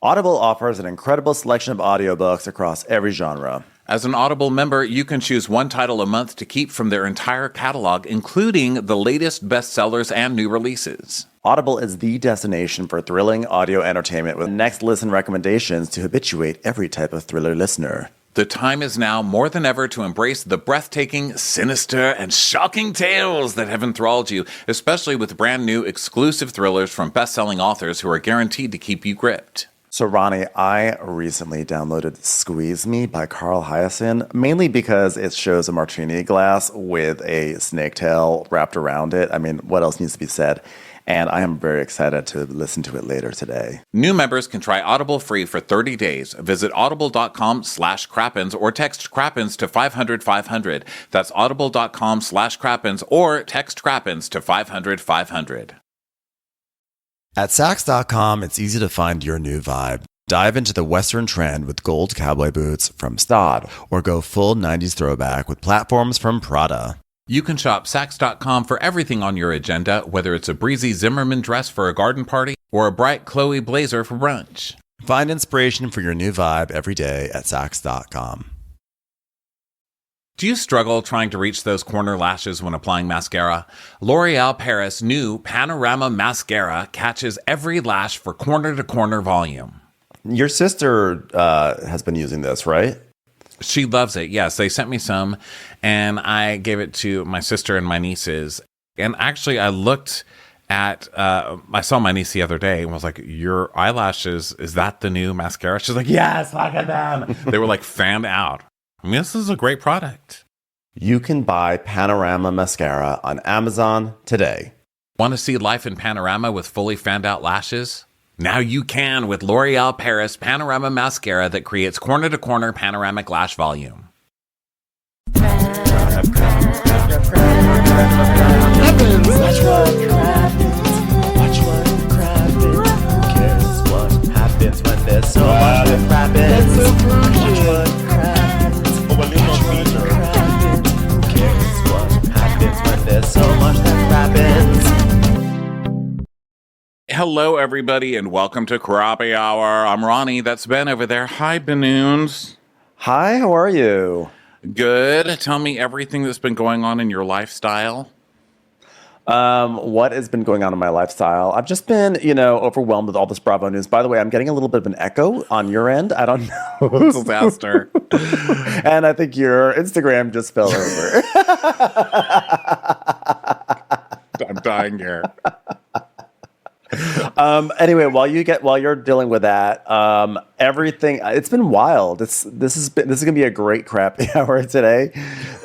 Audible offers an incredible selection of audiobooks across every genre. As an Audible member, you can choose one title a month to keep from their entire catalog, including the latest bestsellers and new releases. Audible is the destination for thrilling audio entertainment with next listen recommendations to habituate every type of thriller listener. The time is now more than ever to embrace the breathtaking, sinister, and shocking tales that have enthralled you, especially with brand new exclusive thrillers from best-selling authors who are guaranteed to keep you gripped. So, Ronnie, I recently downloaded Squeeze Me by Carl Hyacin, mainly because it shows a martini glass with a snake tail wrapped around it. I mean, what else needs to be said? And I am very excited to listen to it later today. New members can try Audible free for 30 days. Visit audible.com/Crappens or text Crappens to 500-500. That's audible.com/Crappens or text Crappens to 500-500. At Saks.com, it's easy to find your new vibe. Dive into the Western trend with gold cowboy boots from Todd, or go full 90s throwback with platforms from Prada. You can shop Saks.com for everything on your agenda, whether it's a breezy Zimmermann dress for a garden party or a bright Chloe blazer for brunch. Find inspiration for your new vibe every day at Saks.com. Do you struggle trying to reach those corner lashes when applying mascara? L'Oreal Paris' new Panorama Mascara catches every lash for corner-to-corner volume. Your sister has been using this, right? She loves it. Yes, they sent me some, and I gave it to my sister and my nieces. And actually, I looked at, I saw my niece the other day and was like, your eyelashes, is that the new mascara? She's like, yes, look at them. They were like fanned out. I mean, this is a great product. You can buy Panorama Mascara on Amazon today. Want to see life in panorama with fully fanned out lashes? Now you can with L'Oreal Paris Panorama Mascara that creates corner-to-corner panoramic lash volume. Hello, everybody, and welcome to Crappy Hour. I'm Ronnie. That's Ben over there. Hi, Benoons. Hi, how are you? Good. Tell me everything that's been going on in your lifestyle. What has been going on in my lifestyle? I've just been, overwhelmed with all this Bravo news. By the way, I'm getting a little bit of an echo on your end. I don't know. Disaster. And I think your Instagram just fell over. I'm dying here. Anyway, while you're dealing with that, everything, it's been wild. This is gonna be a great crappy hour today.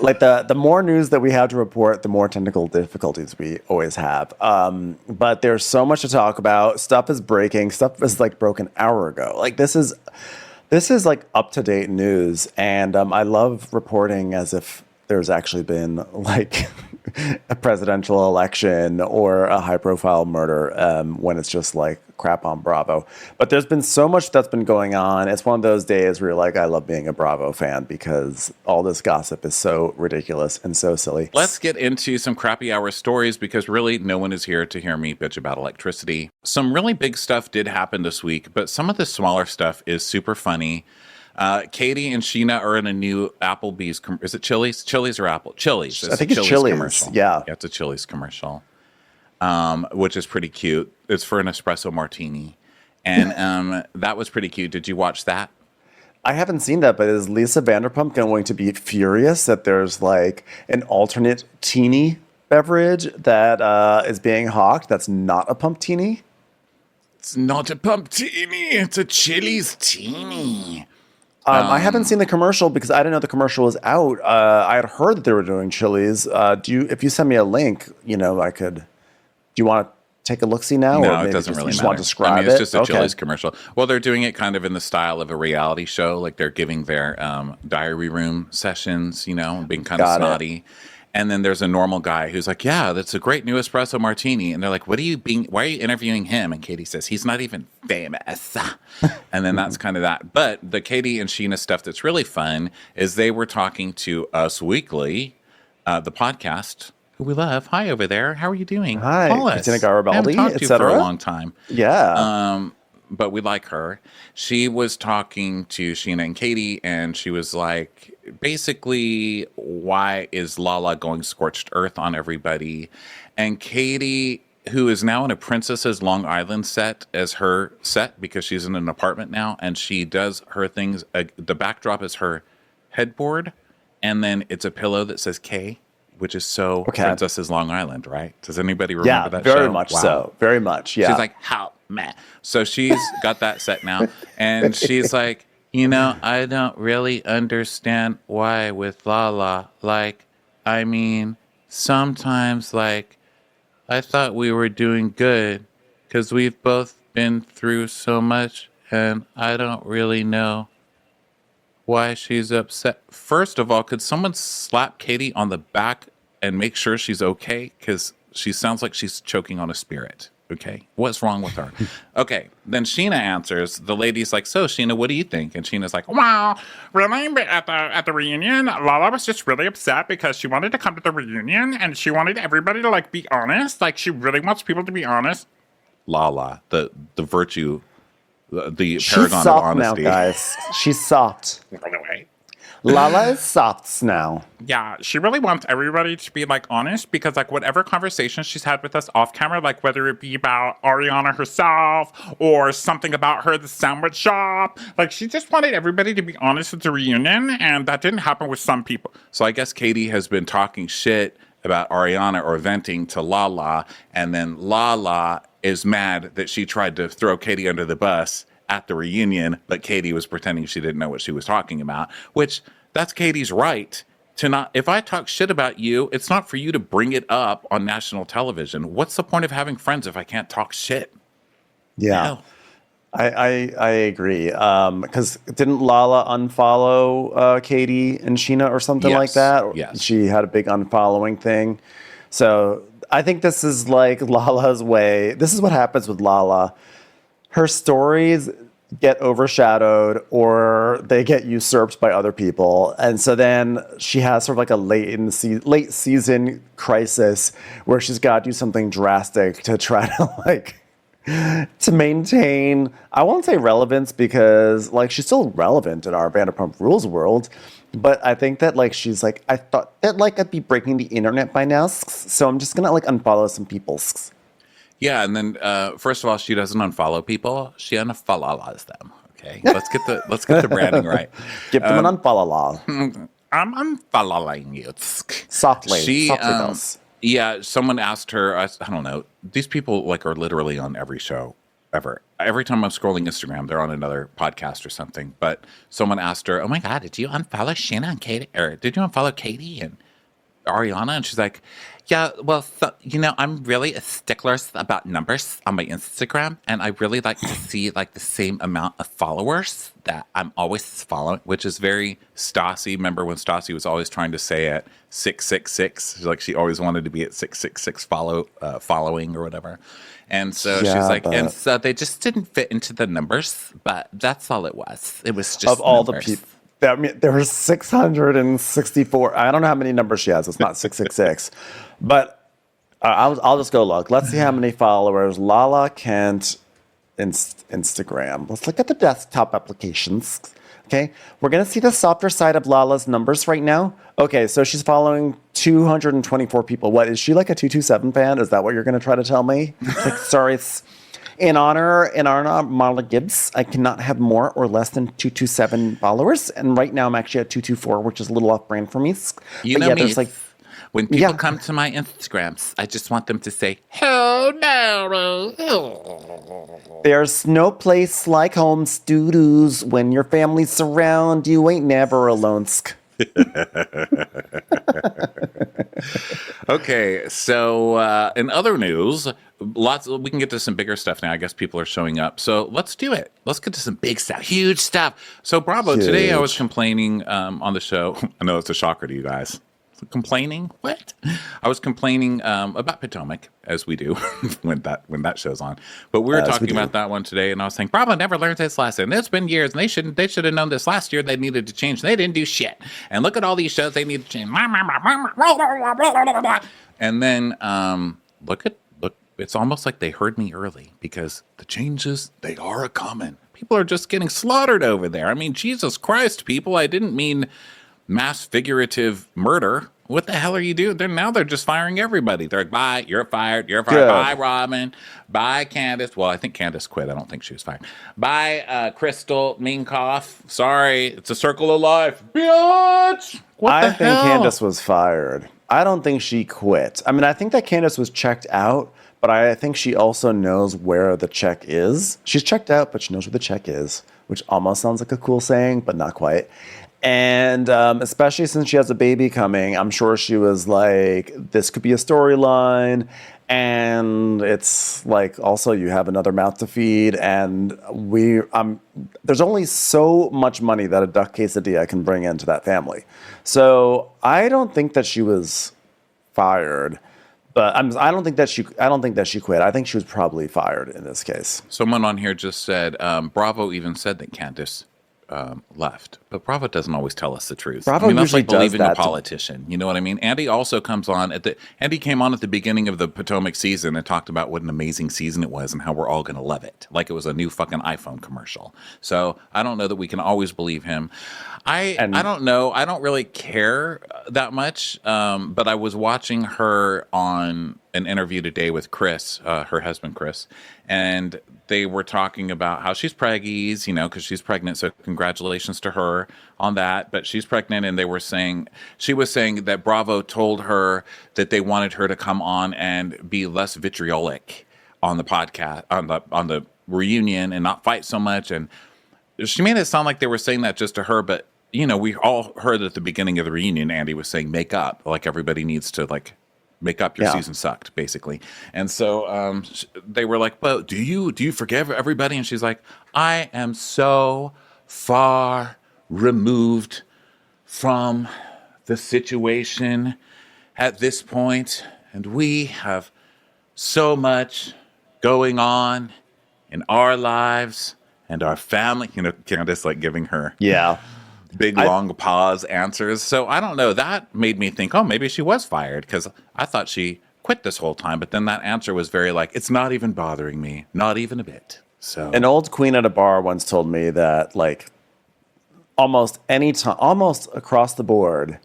Like the more news that we have to report, the more technical difficulties we always have. But there's so much to talk about. Stuff is breaking. Stuff was like broke an hour ago. Like this is like up to date news, and I love reporting as if there's actually been like a presidential election or a high profile murder when it's just like crap on Bravo. But there's been so much that's been going on. It's one of those days where you're like, I love being a Bravo fan because all this gossip is so ridiculous and so silly. Let's get into some crappy hour stories because really no one is here to hear me bitch about electricity. Some really big stuff did happen this week, but some of the smaller stuff is super funny. Katie and Sheena are in a new Applebee's. Is it Chili's? Chili's or Apple? Chili's. I think it's Chili's. Commercial. Yeah, it's a Chili's commercial, which is pretty cute. It's for an espresso martini, and that was pretty cute. Did you watch that? I haven't seen that, but is Lisa Vanderpump going to be furious that there's like an alternate teeny beverage that is being hawked that's not a pumptini? It's not a pumptini. It's a Chili's teeny. I haven't seen the commercial because I didn't know the commercial was out. I had heard that they were doing Chili's. If you send me a link, I could. Do you want to take a look-see now? No, or maybe it doesn't really matter. matter. Want to describe I mean, it's just a Okay. Chili's commercial. Well, they're doing it kind of in the style of a reality show. Like they're giving their diary room sessions, being kind of snotty. And then there's a normal guy who's like, yeah, that's a great new espresso martini. And they're like, why are you interviewing him? And Katie says, he's not even famous. And then that's kind of that. But the Katie and Sheena stuff that's really fun is they were talking to Us Weekly, the podcast, who we love. Hi over there. How are you doing? Hi, Call us. Christina Garibaldi, I haven't talked to you for a long time. Yeah. but we like her. She was talking to Sheena and Katie, and she was like, basically, why is Lala going scorched earth on everybody? And Katie, who is now in a Princess's Long Island set as her set because she's in an apartment now, and she does her things. The backdrop is her headboard, and then it's a pillow that says K, which is so Princess's Long Island, right? Does anybody remember that show? Yeah, very much so. Very much, yeah. She's like, how, man? So she's got that set now, and she's like, you know, I don't really understand why with Lala. Like, I mean, sometimes, like, I thought we were doing good because we've both been through so much, and I don't really know why she's upset. First of all, could someone slap Katie on the back and make sure she's okay? Because she sounds like she's choking on a spirit. Okay, what's wrong with her? Okay, then Sheena answers. The lady's like, so Sheena, what do you think? And Sheena's like, wow, really? At the reunion, Lala was just really upset because she wanted to come to the reunion and she wanted everybody to like be honest. Like she really wants people to be honest. Lala, the virtue, the paragon of honesty. She's soft now, guys. She's soft. Run away. Lala is soft now. Yeah, she really wants everybody to be, like, honest because, like, whatever conversation she's had with us off camera, like, whether it be about Ariana herself or something about her at the sandwich shop, like, she just wanted everybody to be honest at the reunion, and that didn't happen with some people. So I guess Katie has been talking shit about Ariana or venting to Lala, and then Lala is mad that she tried to throw Katie under the bus at the reunion, but Katie was pretending she didn't know what she was talking about, which that's Katie's right to not. If I talk shit about you, it's not for you to bring it up on national television. What's the point of having friends if I can't talk shit? Yeah, no. I agree. Because didn't Lala unfollow Katie and Sheena or something like that? Yes. She had a big unfollowing thing. So I think this is like Lala's way. This is what happens with Lala. Her stories get overshadowed or they get usurped by other people. And so then she has sort of like a late season crisis where she's got to do something drastic to try to like to maintain, I won't say relevance because like she's still relevant in our Vanderpump Rules world. But I think that like she's like, I thought that like I'd be breaking the internet by now. So I'm just going to like unfollow some people. Yeah, and then first of all, she doesn't unfollow people; she unfollows them. Okay, let's get the branding right. Give them an unfollow. I'm unfollowing you. Softly. Yeah, someone asked her. I don't know. These people like are literally on every show ever. Every time I'm scrolling Instagram, they're on another podcast or something. But someone asked her, "Oh my God, did you unfollow Sheena and Katie? Or did you unfollow Katie and Ariana?" And she's like, yeah, well, you know, I'm really a stickler about numbers on my Instagram, and I really like to see like the same amount of followers that I'm always following, which is very Stassi. Remember when Stassi was always trying to say at 666? Like she always wanted to be at 666 following or whatever. And so she's like, and so they just didn't fit into the numbers, but that's all it was. It was just of all numbers. The people. I mean, there were 664. I don't know how many numbers she has. It's not 666. But I'll just go look. Let's see how many followers Lala Kent Instagram. Let's look at the desktop applications. Okay. We're going to see the softer side of Lala's numbers right now. Okay. So she's following 224 people. What, is she like a 227 fan? Is that what you're going to try to tell me? Like, sorry, it's... In honor of Marla Gibbs, I cannot have more or less than 227 followers. And right now I'm actually at 224, which is a little off brand for me. You know me. Like, when people come to my Instagrams, I just want them to say, hello. There's no place like home, doo-doos. When your family surround you, ain't never alone. Okay, so in other news, we can get to some bigger stuff now. I guess people are showing up. So let's do it. Let's get to some big stuff, huge stuff. So Bravo, today I was complaining on the show. I know it's a shocker to you guys. Complaining? What? I was complaining about Potomac, as we do when that show's on. But we were talking about that one today, and I was saying Bravo never learned this lesson. It's been years, and they should have known this last year. They needed to change. They didn't do shit. And look at all these shows they need to change. And then look, It's almost like they heard me early because the changes, they are a-coming. People are just getting slaughtered over there. I mean, Jesus Christ, people, I didn't mean mass figurative murder. What the hell are you doing? They're just firing everybody. They're like, bye, you're fired, Good. bye, Robin, bye, Candace. Well, I think Candace quit. I don't think she was fired. Bye, Crystal Minkoff. Sorry, it's a circle of life. Bitch! I think Candace was fired. I don't think she quit. I mean, I think that Candace was checked out, but I think she also knows where the check is. She's checked out, but she knows where the check is, which almost sounds like a cool saying, but not quite. And especially since she has a baby coming, I'm sure she was like, this could be a storyline. And it's like, also, you have another mouth to feed. And there's only so much money that a duck quesadilla can bring into that family. So I don't think that she was fired. But I don't think that she quit. I think she was probably fired in this case. Someone on here just said, Bravo even said that Candace left, but Bravo doesn't always tell us the truth. Bravo that's usually like believing does a that politician. You know what I mean? Andy also comes on Andy came on at the beginning of the Potomac season and talked about what an amazing season it was and how we're all going to love it, like it was a new fucking iPhone commercial. So I don't know that we can always believe him. I don't know. I don't really care that much. But I was watching her on an interview today with Chris, her husband Chris, and they were talking about how she's preggies, because she's pregnant. So congratulations to her on that. But she's pregnant, and she was saying that Bravo told her that they wanted her to come on and be less vitriolic on the podcast, on the reunion, and not fight so much. And she made it sound like they were saying that just to her, but we all heard at the beginning of the reunion, Andy was saying make up, like everybody needs to make up, your season sucked, basically. And so they were like, well, do you forgive everybody? And she's like, I am so far removed from the situation at this point, and we have so much going on in our lives and our family. Candace giving her big long pause answers. So I don't know. That made me think, oh, maybe she was fired, because I thought she quit this whole time. But then that answer was very it's not even bothering me, not even a bit. So an old queen at a bar once told me that almost any time, almost across the board,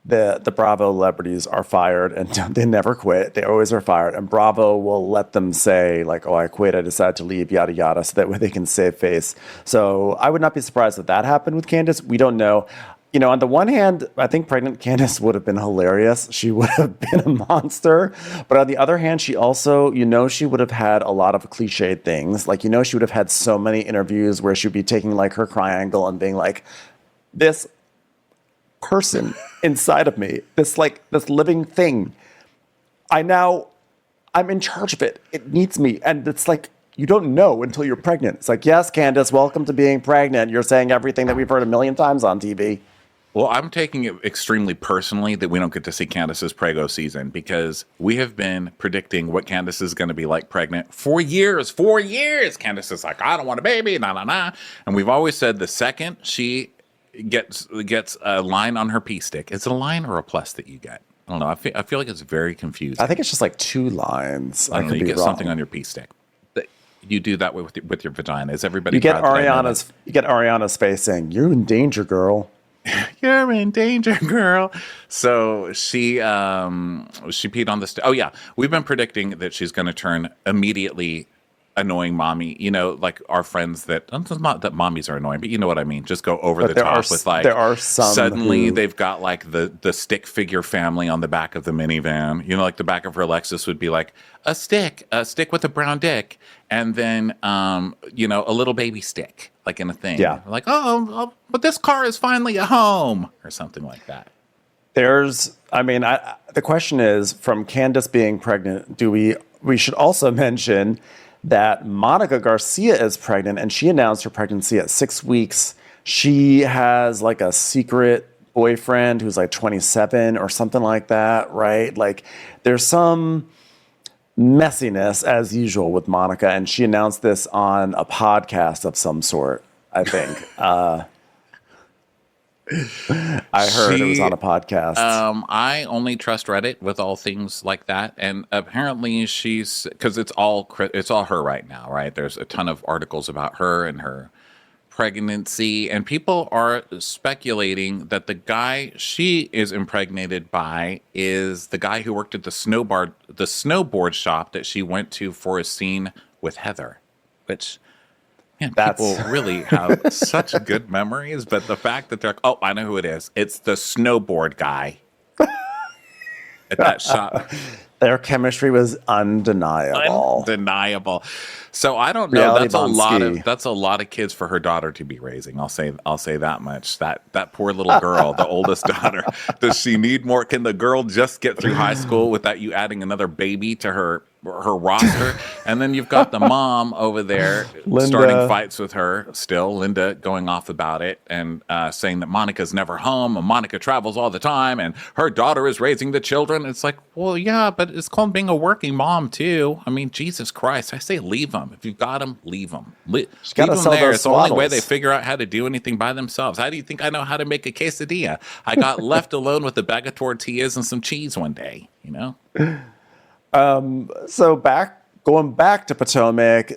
the Bravo celebrities are fired, and they never quit. They always are fired, and Bravo will let them say oh, I quit, I decided to leave, yada yada, so that way they can save face. So I would not be surprised if that happened with Candace. We don't know. On the one hand, I think pregnant Candace would have been hilarious. She would have been a monster. But on the other hand, she also, she would have had a lot of cliched things. She would have had so many interviews where she'd be taking her cry angle and being like, this person inside of me, this living thing, I'm in charge of it. It needs me. And it's you don't know until you're pregnant. It's yes, Candace, welcome to being pregnant. You're saying everything that we've heard a million times on TV. Well, I'm taking it extremely personally that we don't get to see Candace's Prego season, because we have been predicting what Candace is going to be like pregnant for years. 4 years. Candace is I don't want a baby, nah. And we've always said the second she gets a line on her pee stick, is it a line or a plus that you get? I don't know. I feel like it's very confusing. I think it's just 2 lines. I don't know. You get something on your pee stick. You do that with your vagina. Is everybody? You get Ariana's face saying, "You're in danger, girl." You're in danger, girl. So she peed on the. Oh yeah, we've been predicting that she's going to turn immediately annoying mommy. Our friends that, not that mommies are annoying, but you know what I mean. Just go over the top with there are some suddenly they've got the stick figure family on the back of the minivan. The back of her Lexus would be a stick with a brown dick, and then a little baby stick in a thing. Yeah, but this car is finally a home or something like that. The question is, from Candace being pregnant, we should also mention that Monica Garcia is pregnant, and she announced her pregnancy at 6 weeks. She has a secret boyfriend who's 27 or something like that, right? There's some messiness as usual with Monica, and she announced this on a podcast of some sort, I think. I heard it was on a podcast. I only trust Reddit with all things like that, and apparently she's because it's all her right now, right? There's a ton of articles about her and her pregnancy, and people are speculating that the guy she is impregnated by is the guy who worked at the snowboard shop that she went to for a scene with Heather, which. Man, people really have such good memories, but the fact that they're like, oh, I know who it is. It's the snowboard guy at that shop. Their chemistry was undeniable. Undeniable. So I don't know. That's a lot of kids for her daughter to be raising. I'll say that much. That poor little girl, the oldest daughter. Does she need more? Can the girl just get through high school without you adding another baby to her roster? And then you've got the mom over there starting fights with her still, Linda going off about it and saying that Monica's never home and Monica travels all the time and her daughter is raising the children. It's like, well, yeah, but it's called being a working mom too. I mean, Jesus Christ, I say leave them. If you've got them, leave them. Leave them there. It's the only way they figure out how to do anything by themselves. How do you think I know how to make a quesadilla? I got left alone with a bag of tortillas and some cheese one day, you know? So going back to Potomac,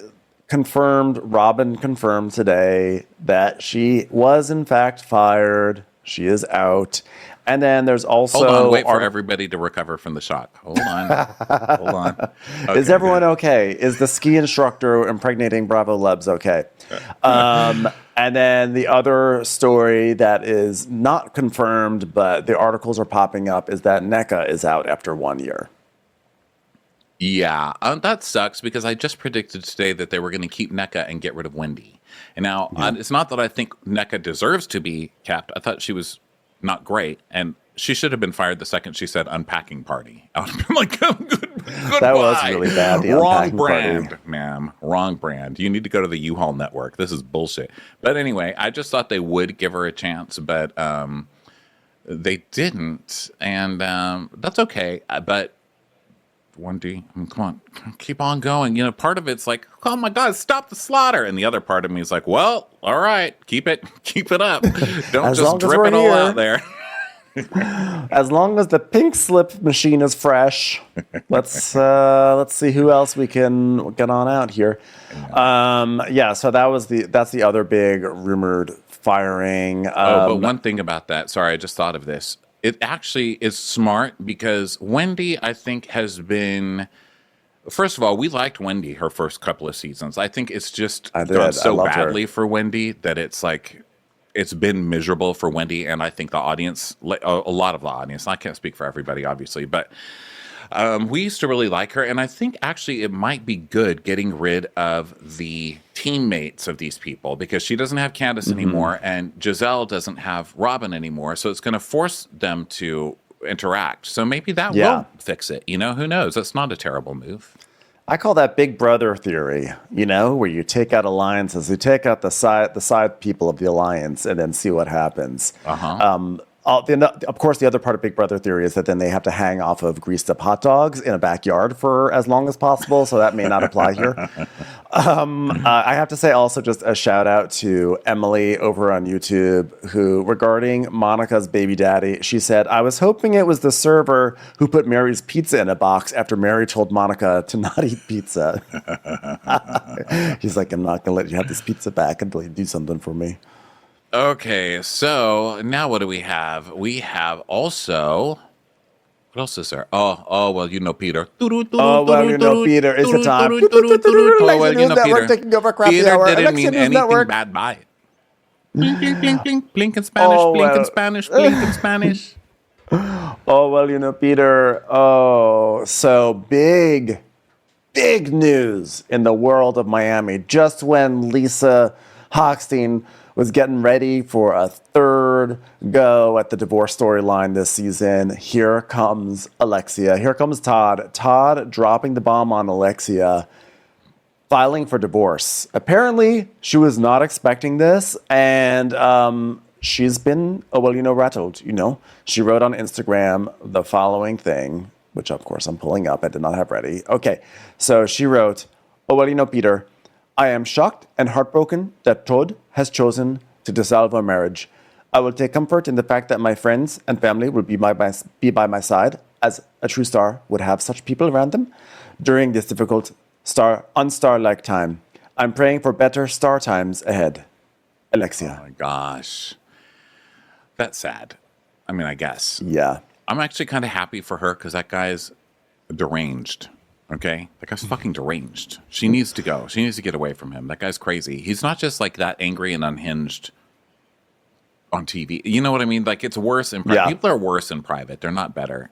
Robin confirmed today that she was in fact fired. She is out. And then there's also... Hold on, wait for everybody to recover from the shock. Hold on. Okay, is everyone okay? Is the ski instructor impregnating Bravo Lebs okay? And then the other story that is not confirmed, but the articles are popping up, is that NECA is out after 1 year. Yeah, that sucks because I just predicted today that they were going to keep NECA and get rid of Wendy. And now, it's not that I think NECA deserves to be kept. I thought she was not great, and she should have been fired the second she said unpacking party. I would have been like, goodbye. That was really bad. The Wrong brand, party. ma'am. Wrong brand. You need to go to the U-Haul network. This is bullshit. But anyway, I just thought they would give her a chance, but they didn't, and that's okay. But Wendy, come on, keep on going. You know, part of it's like, oh my God, stop the slaughter. And the other part of me is like, well, all right, keep it up. Don't just drip it all out there. As long as the pink slip machine is fresh, let's see who else we can get on out here. So that's the other big rumored firing. But one thing about that, sorry, I just thought of this. It actually is smart because Wendy, I think, has been... First of all, we liked Wendy her first couple of seasons. I think it's just gone so badly for Wendy that it's like... It's been miserable for Wendy, and I think the audience, a lot of the audience, I can't speak for everybody, obviously, but we used to really like her, and I think actually it might be good getting rid of the teammates of these people because she doesn't have Candace anymore, and Giselle doesn't have Robin anymore, so it's going to force them to interact. So maybe that will fix it. You know, who knows? That's not a terrible move. I call that Big Brother theory, you know, where you take out alliances, you take out the side people of the alliance and then see what happens. Of course, the other part of Big Brother theory is that then they have to hang off of greased up hot dogs in a backyard for as long as possible. So that may not apply here. I have to say also just a shout out to Emily over on YouTube, who regarding Monica's baby daddy, she said, I was hoping it was the server who put Mary's pizza in a box after Mary told Monica to not eat pizza. He's like, I'm not going to let you have this pizza back until you do something for me. Okay, so now what do we have? We have also... What else is there? Oh, well, you know Peter. Oh, well, you know Peter. It's the time. Oh, well, you know Peter. Taking over crappy Peter hour. didn't Alexia mean anything Network. bad by it. Blink, blink, blink, blink. Blink in Spanish, blink in Spanish, blink in Spanish. Oh, well, you know Peter. Oh, so big news in the world of Miami. Just when Lisa Hochstein was getting ready for a third go at the divorce storyline this season, here comes Alexia. Here comes Todd. Todd dropping the bomb on Alexia, filing for divorce. Apparently, she was not expecting this, and she's been, rattled. You know, she wrote on Instagram the following thing, which of course I'm pulling up. I did not have ready. Okay, so she wrote, Peter, I am shocked and heartbroken that Todd has chosen to dissolve our marriage. I will take comfort in the fact that my friends and family will be by my side, as a true star would have such people around them during this difficult unstar-like time. I'm praying for better star times ahead. Alexia. Oh my gosh. That's sad. I mean, I guess. Yeah. I'm actually kind of happy for her because that guy's deranged. Okay? That guy's fucking deranged. She needs to go. She needs to get away from him. That guy's crazy. He's not just like that angry and unhinged on TV. You know what I mean? Like, it's worse in private. Yeah. People are worse in private. They're not better.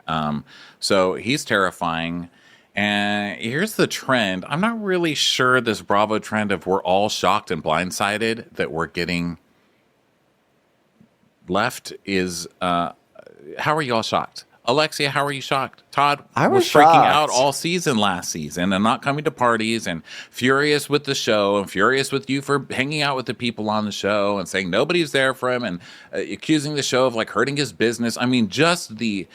So he's terrifying. And here's the trend. I'm not really sure this Bravo trend of we're all shocked and blindsided that we're getting left is, how are you all shocked? Alexia, how are you shocked? Todd was freaking out all season last season and not coming to parties and furious with the show and furious with you for hanging out with the people on the show and saying nobody's there for him and accusing the show of like hurting his business. I mean, just the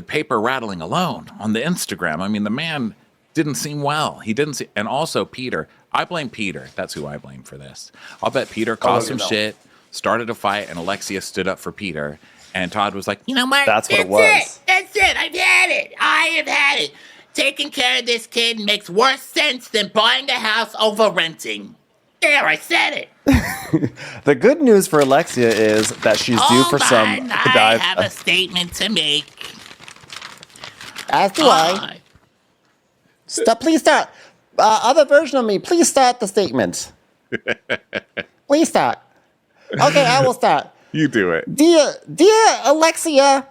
paper rattling alone on the Instagram. I mean, the man didn't seem well. He didn't see, and also Peter. I blame Peter. That's who I blame for this. I'll bet Peter caused some shit, started a fight, and Alexia stood up for Peter. And Todd was like, you know what? That's what it was. That's it. I've had it. I have had it. Taking care of this kid makes worse sense than buying a house over renting. There, I said it. The good news for Alexia is that she's due for some dive. I have a statement to make. As do I. Please start. Other version of me, please start the statement. Please start. Okay, I will start. You do it. Dear Alexia,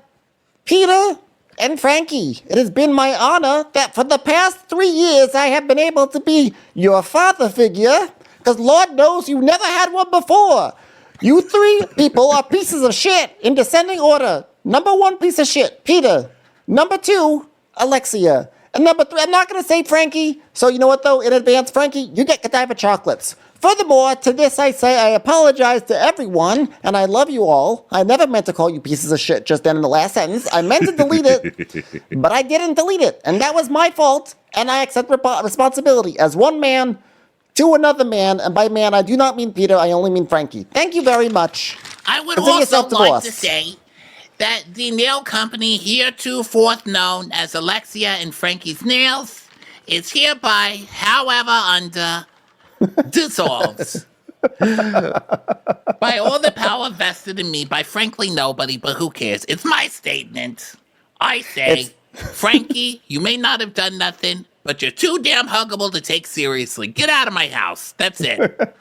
Peter, and Frankie, it has been my honor that for the past 3 years I have been able to be your father figure, because Lord knows you never had one before. You three people are pieces of shit in descending order. Number 1 piece of shit, Peter. Number 2, Alexia. And number 3, I'm not going to say Frankie, so you know what though, in advance, Frankie, you get Godiva chocolates. Furthermore, to this I say I apologize to everyone, and I love you all. I never meant to call you pieces of shit just then in the last sentence. I meant to delete it, but I didn't delete it, and that was my fault, and I accept responsibility as one man to another man, and by man I do not mean Peter, I only mean Frankie. Thank you very much. I would also like to say that the nail company heretofore known as Alexia and Frankie's Nails is hereby, however, under dissolves by all the power vested in me by frankly nobody, but who cares? It's my statement. I say, Frankie, you may not have done nothing, but you're too damn huggable to take seriously. Get out of my house. That's it.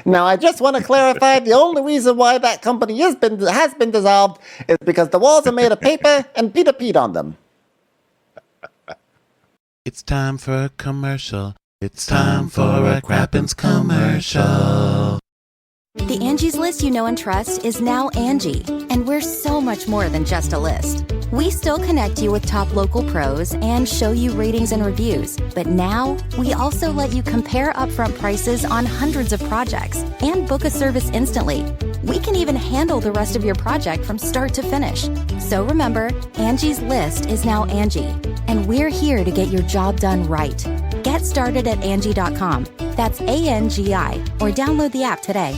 Now, I just want to clarify, the only reason why that company has been dissolved is because the walls are made of paper and Peter peed on them. It's time for a commercial. It's time for a Crappens commercial. The Angie's List you know and trust is now Angie, and we're so much more than just a list. We still connect you with top local pros and show you ratings and reviews, but now we also let you compare upfront prices on hundreds of projects and book a service instantly. We can even handle the rest of your project from start to finish. So remember, Angie's List is now Angie, and we're here to get your job done right. Get started at Angie.com. That's ANGI, or download the app today.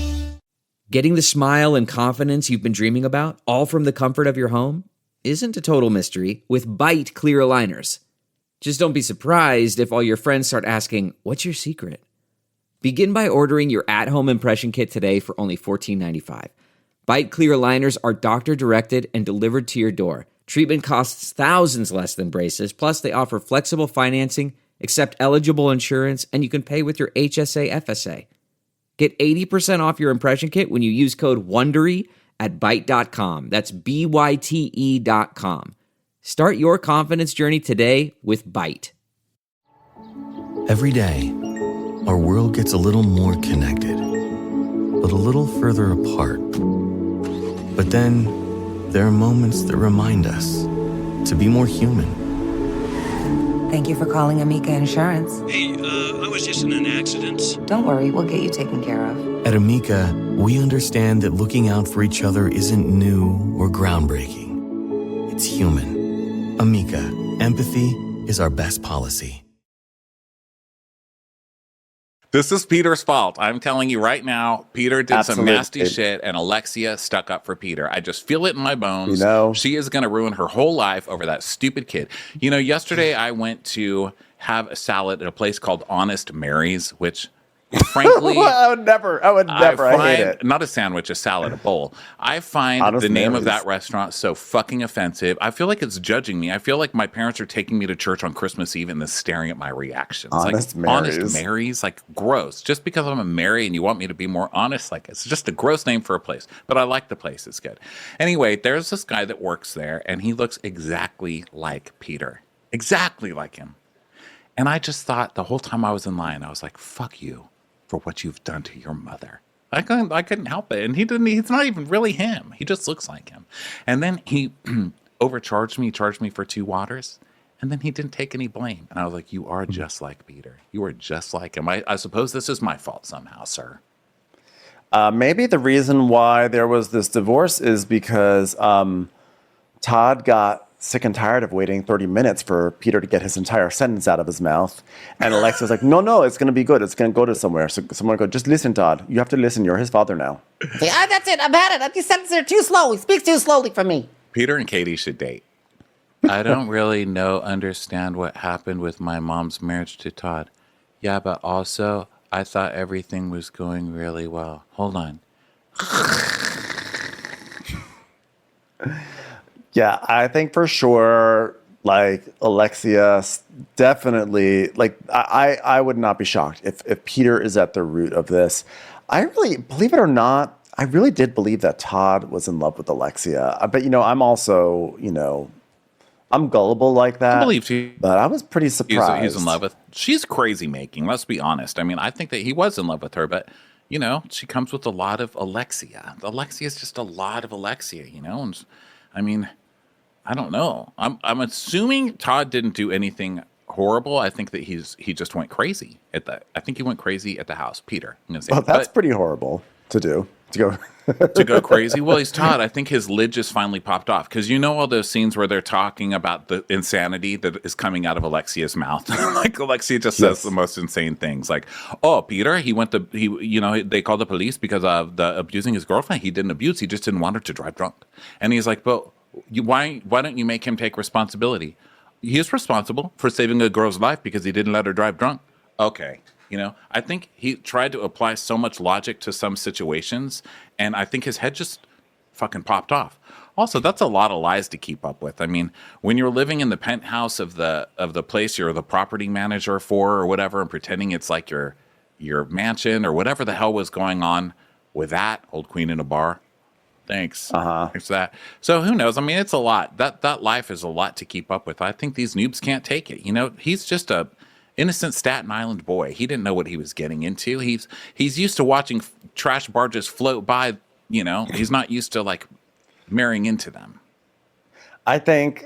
Getting the smile and confidence you've been dreaming about, all from the comfort of your home, isn't a total mystery with Bite Clear Aligners. Just don't be surprised if all your friends start asking, what's your secret? Begin by ordering your at-home impression kit today for only $14.95. Bite Clear Aligners are doctor-directed and delivered to your door. Treatment costs thousands less than braces, plus they offer flexible financing, accept eligible insurance, and you can pay with your HSA FSA. Get 80% off your impression kit when you use code WONDERY at Byte.com. That's BYTE.com. Start your confidence journey today with Byte. Every day, our world gets a little more connected, but a little further apart. But then, there are moments that remind us to be more human. Thank you for calling Amica Insurance. Hey, I was just in an accident. Don't worry, we'll get you taken care of. At Amica, we understand that looking out for each other isn't new or groundbreaking. It's human. Amica, empathy is our best policy. This is Peter's fault. I'm telling you right now, Peter did some Absolutely. nasty shit, and Alexia stuck up for Peter. I just feel it in my bones. You know? She is going to ruin her whole life over that stupid kid. You know, yesterday I went to have a salad at a place called Honest Mary's, which, frankly, I would never. I hate it. Not a sandwich, a salad, a bowl. I find Honest the name of Mary's. that restaurant so fucking offensive. I feel like it's judging me. I feel like my parents are taking me to church on Christmas Eve and then staring at my reactions. Honest like, Mary's. Honest Mary's, like gross. Just because I'm a Mary and you want me to be more honest, like it's just a gross name for a place. But I like the place. It's good. Anyway, there's this guy that works there and he looks exactly like Peter. Exactly like him. And I just thought the whole time I was in line, I was like, fuck you for what you've done to your mother. I couldn't help it. And he's not even really him. He just looks like him. And then he charged me for 2 waters. And then he didn't take any blame. And I was like, you are just like Peter. You are just like him. I suppose this is my fault somehow, sir. Maybe the reason why there was this divorce is because Todd got sick and tired of waiting 30 minutes for Peter to get his entire sentence out of his mouth. And Alexia's like, no, it's going to be good. It's going to go to somewhere. So someone go, just listen, Todd. You have to listen. You're his father now. Say, that's it. I've had it. These sentences are too slow. He speaks too slowly for me. Peter and Katie should date. I don't really understand what happened with my mom's marriage to Todd. Yeah, but also, I thought everything was going really well. Hold on. Yeah, I think for sure, like Alexia definitely, like I would not be shocked if Peter is at the root of this. I really, believe it or not, I really did believe that Todd was in love with Alexia. But, I'm also, I'm gullible like that. I believe he, but I was pretty surprised. He's in love with, she's crazy making, let's be honest. I mean, I think that he was in love with her, but, she comes with a lot of Alexia. Alexia is just a lot of Alexia, and I mean, I don't know. I'm assuming Todd didn't do anything horrible. I think that he just went crazy I think he went crazy at the house. Peter. Well, that's pretty horrible to do. To go crazy. Well, he's Todd. I think his lid just finally popped off because all those scenes where they're talking about the insanity that is coming out of Alexia's mouth. Like Alexia just says the most insane things. Like, oh, Peter, they called the police because of the abusing his girlfriend. He didn't abuse. He just didn't want her to drive drunk. And he's like, but why don't you make him take responsibility? He is responsible for saving a girl's life because he didn't let her drive drunk. Okay. I think he tried to apply so much logic to some situations, and I think his head just fucking popped off. Also, that's a lot of lies to keep up with. I mean, when you're living in the penthouse of the place you're the property manager for or whatever, and pretending it's like your mansion or whatever the hell was going on with that old queen in a bar. Thanks. Thanks for that. So who knows? I mean, it's a lot. That life is a lot to keep up with. I think these noobs can't take it. He's just a innocent Staten Island boy. He didn't know what he was getting into. He's used to watching trash barges float by. He's not used to like marrying into them. I think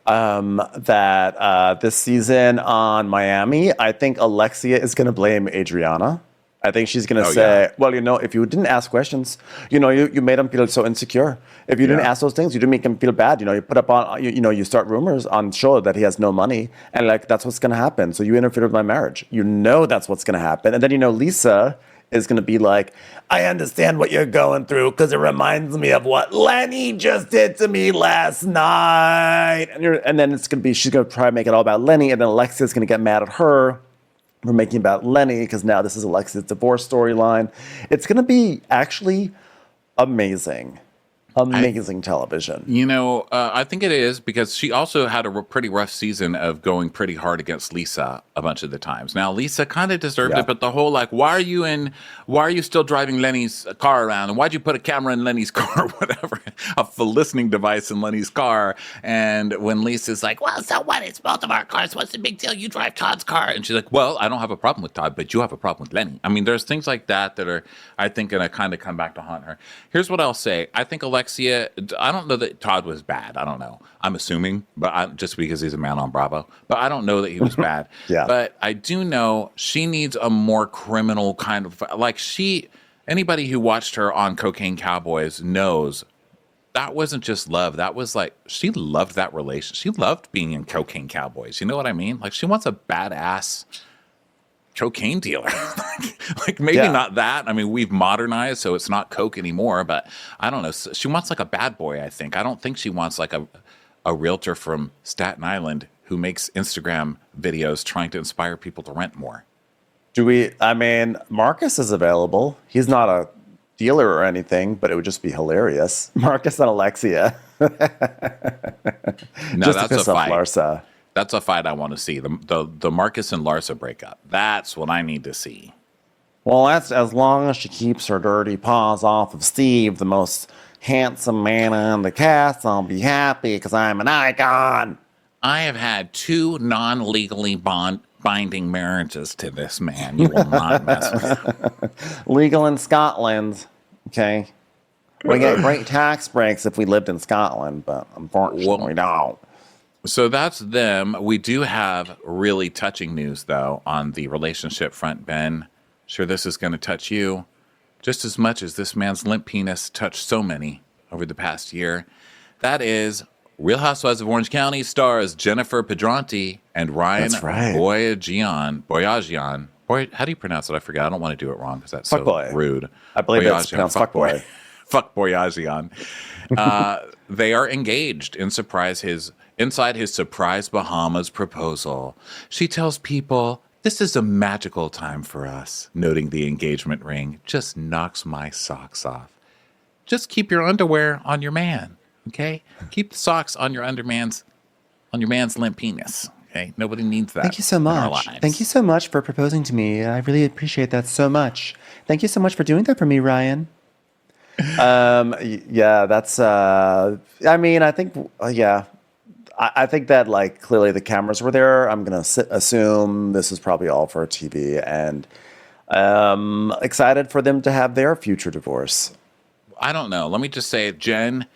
that this season on Miami, I think Alexia is going to blame Adriana. I think she's going to say, well, if you didn't ask questions, you made him feel so insecure. If you didn't ask those things, you didn't make him feel bad. You put up on, you start rumors on show that he has no money. And that's what's going to happen. So you interfered with my marriage. That's what's going to happen. And then, Lisa is going to be like, I understand what you're going through because it reminds me of what Lenny just did to me last night. And then it's going to be, she's going to try to make it all about Lenny. And then Alexia's going to get mad at her. We're making about Lenny because now this is Alexia's divorce storyline. It's going to be actually amazing. Amazing television. I think it is because she also had a pretty rough season of going pretty hard against Lisa a bunch of the times. Now, Lisa kind of deserved it, but the whole why are you still driving Lenny's car around? And why'd you put a camera in Lenny's car or whatever? A listening device in Lenny's car. And when Lisa's like, well, so what? It's both of our cars. What's the big deal? You drive Todd's car. And she's like, well, I don't have a problem with Todd, but you have a problem with Lenny. I mean, there's things like that are, I think, going to kind of come back to haunt her. Here's what I'll say. I think Alexia, I don't know that Todd was bad. I don't know. I'm assuming, but just because he's a man on Bravo. But I don't know that he was bad. But I do know she needs a more criminal kind of anybody who watched her on Cocaine Cowboys knows that wasn't just love. That was she loved that relation. She loved being in Cocaine Cowboys. You know what I mean? She wants a badass cocaine dealer. like maybe not that. I mean, we've modernized, so it's not coke anymore, but I don't know. She wants like a bad boy, I think. I don't think she wants like a realtor from Staten Island who makes Instagram videos trying to inspire people to rent more. Marcus is available. He's not a dealer or anything, but it would just be hilarious. Marcus and Alexia. No, just that's to piss a off fight. Larsa. That's a fight I want to see. The Marcus and Larsa breakup. That's what I need to see. Well, that's as long as she keeps her dirty paws off of Steve, the most handsome man on the cast, I'll be happy because I'm an icon. I have had 2 non-legally binding marriages to this man. You will not mess with him. Legal in Scotland. Okay. We get great tax breaks if we lived in Scotland, but unfortunately we don't. So that's them. We do have really touching news, though, on the relationship front, Ben. Sure, this is going to touch you just as much as this man's limp penis touched so many over the past year. That is Real Housewives of Orange County stars Jennifer Pedranti and Ryan Boyajian. How do you pronounce it? I forgot. I don't want to do it wrong because that's so rude. I believe it's pronounced fuckboy. Fuck Boyajian. They are engaged inside his surprise Bahamas proposal. She tells people, "This is a magical time for us," noting the engagement ring just knocks my socks off. Just keep your underwear on your man, okay? Keep the socks on your man's limp penis, okay? Nobody needs that. Thank you so much. Thank you so much for proposing to me. I really appreciate that so much. Thank you so much for doing that for me, Ryan. Yeah, that's. I think that like clearly the cameras were there. I'm gonna assume this is probably all for TV, and excited for them to have their future divorce. I don't know. Let me just say, Jen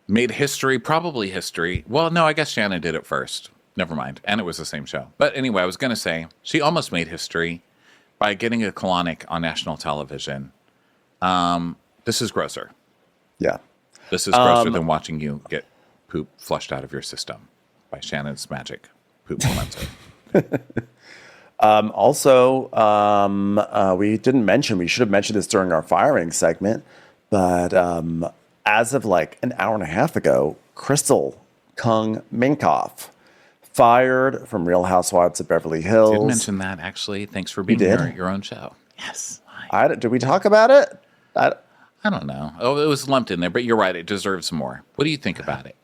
made history, probably history. Well, no, I guess Shannon did it first. Never mind. And it was the same show. But anyway, I was going to say, she almost made history by getting a colonic on national television. This is grosser. Yeah. This is grosser than watching you get poop flushed out of your system by Shannon's magic poop cleanser. We didn't mention, we should have mentioned this during our firing segment, but as of like an hour and a half ago, Crystal Kung Minkoff fired from Real Housewives of Beverly Hills. Did mention that, actually. Thanks for being here at your own show. Yes. Did we talk about it? I don't know. Oh, it was lumped in there, but you're right. It deserves more. What do you think about it?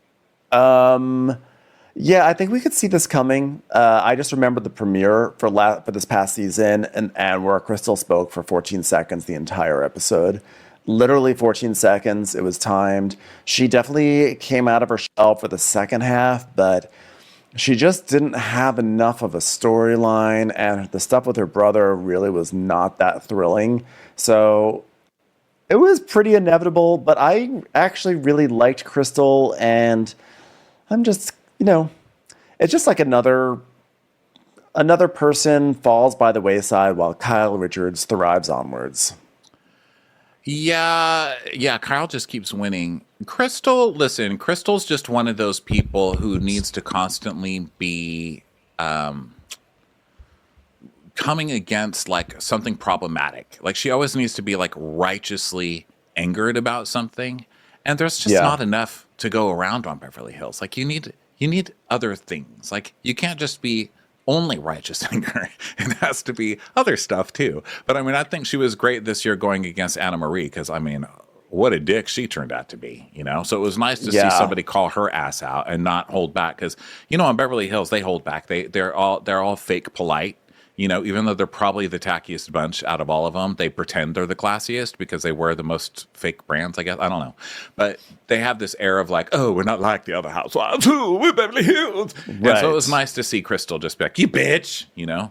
Yeah, I think we could see this coming. I just remember the premiere for this past season and where Crystal spoke for 14 seconds the entire episode. Literally 14 seconds. It was timed. She definitely came out of her shell for the second half, but she just didn't have enough of a storyline, and the stuff with her brother really was not that thrilling. So it was pretty inevitable, but I actually really liked Crystal, and I'm just, it's just like another person falls by the wayside while Kyle Richards thrives onwards. Yeah, Kyle just keeps winning. Crystal's just one of those people who needs to constantly be coming against like something problematic. Like she always needs to be like righteously angered about something, and there's just not enough to go around on Beverly Hills. Like you need other things. Like you can't just be only righteous anger. It has to be other stuff too. But I mean, I think she was great this year going against Anna Marie because I mean, what a dick she turned out to be, So it was nice to see somebody call her ass out and not hold back because on Beverly Hills they hold back. They're all fake polite. Even though they're probably the tackiest bunch out of all of them, they pretend they're the classiest because they wear the most fake brands, I guess. I don't know. But they have this air of like, oh, we're not like the other housewives. Ooh, we're Beverly Hills. Right. And so it was nice to see Crystal just be like, you bitch.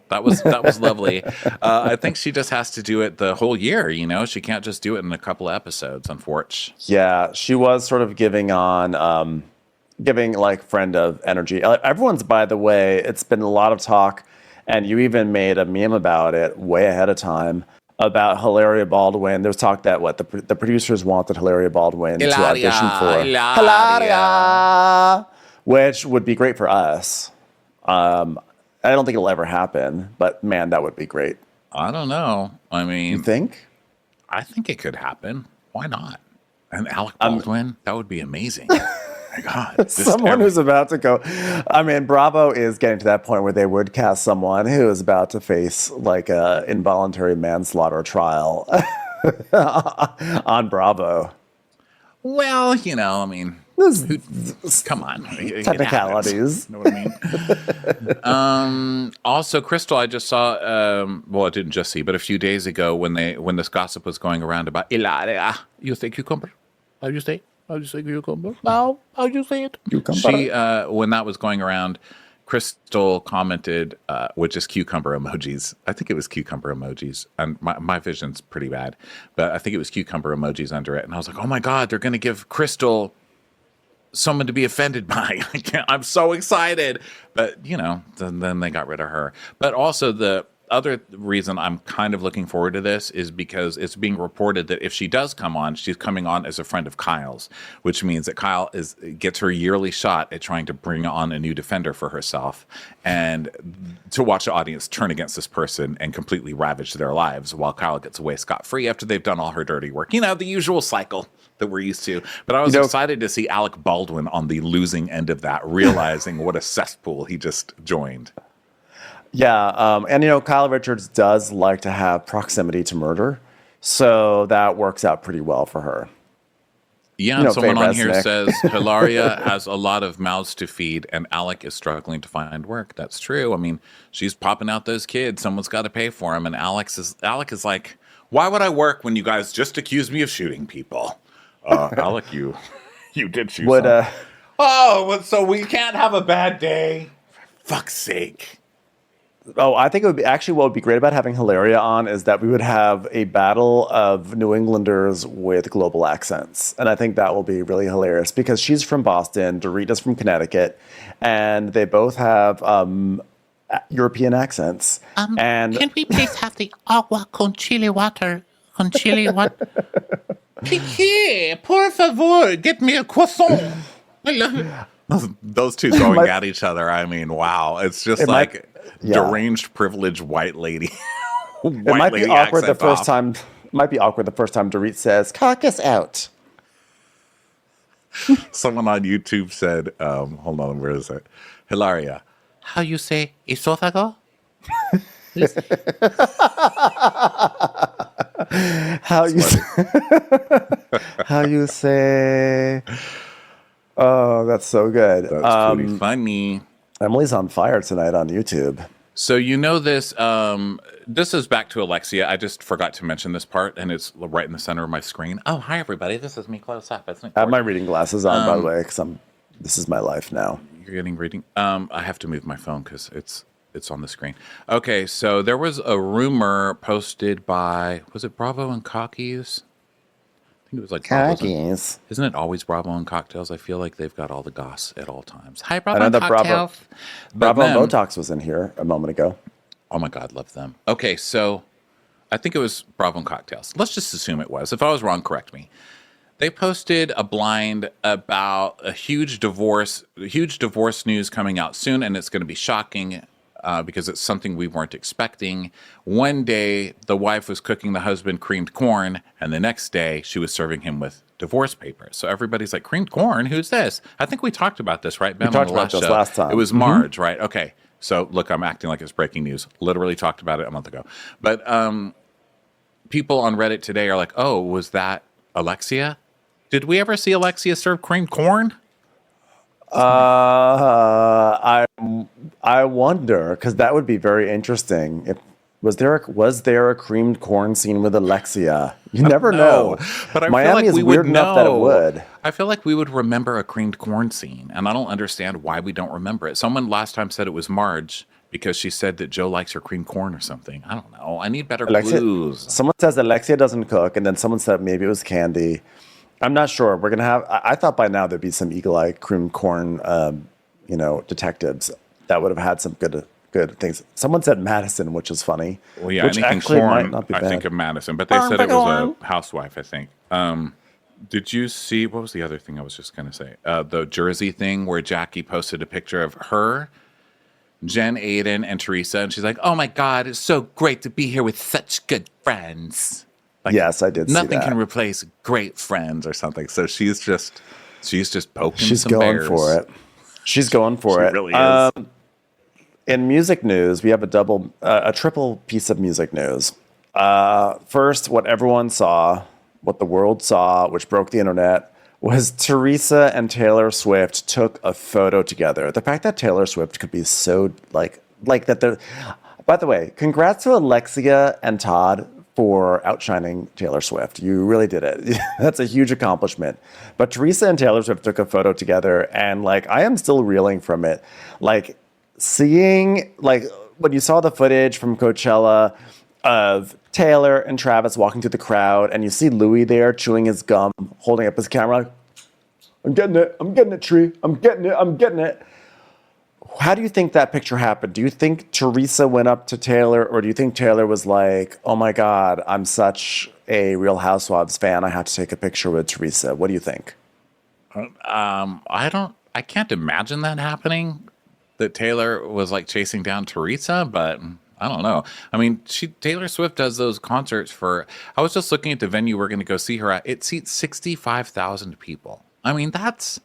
That was lovely. I think she just has to do it the whole year, She can't just do it in a couple of episodes, unfortunately. Yeah, she was sort of giving like friend of energy. Everyone's, by the way, it's been a lot of talk. And you even made a meme about it way ahead of time about Hilaria Baldwin. There was talk that the producers wanted Hilaria Baldwin to audition for Hilaria, which would be great for us. I don't think it'll ever happen, but man, that would be great. I don't know. I mean, You think? I think it could happen. Why not? And Alec Baldwin, that would be amazing. My God. Someone who's about to go. I mean, Bravo is getting to that point where they would cast someone who is about to face like a involuntary manslaughter trial on Bravo. Well, you know, I mean, come on. Technicalities. You know what I mean? Also, Crystal, I just saw, well, I didn't just see, but a few days ago when this gossip was going around about Ilaria, you say cucumber? How do you say? How do you say cucumber? How do you say it? Cucumber. She, when that was going around, Crystal commented with just cucumber emojis. I think it was cucumber emojis. And my vision's pretty bad. But I think it was cucumber emojis under it. And I was like, oh my God, they're going to give Crystal someone to be offended by. I'm so excited. But, you know, then they got rid of her. But also the other reason I'm kind of looking forward to this is because it's being reported that if she does come on, she's coming on as a friend of Kyle's, which means that Kyle gets her yearly shot at trying to bring on a new defender for herself and to watch the audience turn against this person and completely ravage their lives while Kyle gets away scot-free after they've done all her dirty work. You know, the usual cycle that we're used to. But I was excited to see Alec Baldwin on the losing end of that, realizing what a cesspool he just joined. Yeah, and you know, Kyle Richards does like to have proximity to murder, so that works out pretty well for her. Yeah, you know, someone on here Resnick. says Hilaria has a lot of mouths to feed, and Alec is struggling to find work. That's true. I mean, she's popping out those kids. Someone's got to pay for them, and Alec is like, why would I work when you guys just accuse me of shooting people? Alec, you did shoot. So we can't have a bad day. For fuck's sake. Oh, I think it would be actually what would be great about having Hilaria on is that we would have a battle of New Englanders with global accents. And I think that will be really hilarious because she's from Boston, Dorita's from Connecticut, and they both have European accents. And Can we please have the agua con chili water? Con chili water? Piqué, por favor, get me a croissant. I love it. Those two going at each other. I mean, wow. It's just deranged, privileged white lady. It might be awkward the first time. Might be awkward the first time Dorit says "caucus out." Someone on YouTube said, "Hold on, where is it?" Hilaria, how you say esophago? How you say? Oh, that's so good. That's pretty funny. Emily's on fire tonight on YouTube. So you know this. This is back to Alexia. I just forgot to mention this part, and it's right in the center of my screen. Oh, hi everybody. This is me close up. I have my reading glasses on, by the way, because this is my life now. You're getting reading. I have to move my phone because it's on the screen. Okay, so there was a rumor posted by, was it Bravo and Cockies? I think it was like Cockies. Isn't it always Bravo and Cocktails? I feel like they've got all the goss at all times. Hi, Bravo and Cocktails. Bravo and Botox was in here a moment ago. Oh my God, love them. Okay, so I think it was Bravo and Cocktails. Let's just assume it was. If I was wrong, correct me. They posted a blind about a huge divorce news coming out soon, and it's going to be shocking because it's something we weren't expecting. One day, the wife was cooking the husband creamed corn, and the next day, she was serving him with divorce papers. So everybody's like, creamed corn? Who's this? I think we talked about this, right, Ben? We talked about this last time. It was Marge, right? Okay. So look, I'm acting like it's breaking news. Literally talked about it a month ago. But people on Reddit today are like, oh, was that Alexia? Did we ever see Alexia serve creamed corn? I wonder, because that would be very interesting. Was there a creamed corn scene with Alexia? You never know. But I Miami feel like is weird enough that it would. I feel like we would remember a creamed corn scene, and I don't understand why we don't remember it. Someone last time said it was Marge because she said that Joe likes her creamed corn or something. I don't know. I need better clues. Someone says Alexia doesn't cook, and then someone said maybe it was Candy. I'm not sure. We're gonna have. I thought by now there'd be some eagle-eye creamed corn, detectives that would have had some good things. Someone said Madison, which is funny. Well, yeah, which anything actually corn, might not be bad. I think of Madison, but they said it was a housewife. I think. Did you see what was the other thing I was just gonna say? The Jersey thing where Jackie posted a picture of her Jen, Aiden, and Teresa, and she's like, "Oh my God, it's so great to be here with such good friends." Like, yes, I did. Nothing see that. can replace great friends or something. So she's just poking. She's some going bears. for it. She's going for She it. really is. In music news, we have a triple piece of music news. First, what everyone saw, what the world saw, which broke the internet, was Teresa and Taylor Swift took a photo together. The fact that Taylor Swift could be so like that. By the way, congrats to Alexia and Todd for outshining Taylor Swift. You really did it. That's a huge accomplishment. But Teresa and Taylor Swift took a photo together, and like I am still reeling from it. Like seeing like when you saw the footage from Coachella of Taylor and Travis walking through the crowd, and you see Louis there chewing his gum, holding up his camera, like, I'm getting it, Tree. I'm getting it. How do you think that picture happened? Do you think Teresa went up to Taylor, or do you think Taylor was like, oh my God, I'm such a Real Housewives fan, I have to take a picture with Teresa? What do you think? I can't imagine that happening, that Taylor was like chasing down Teresa, but I don't know. I mean, Taylor Swift does those concerts I was just looking at the venue we're going to go see her at. It seats 65,000 people. I mean, that's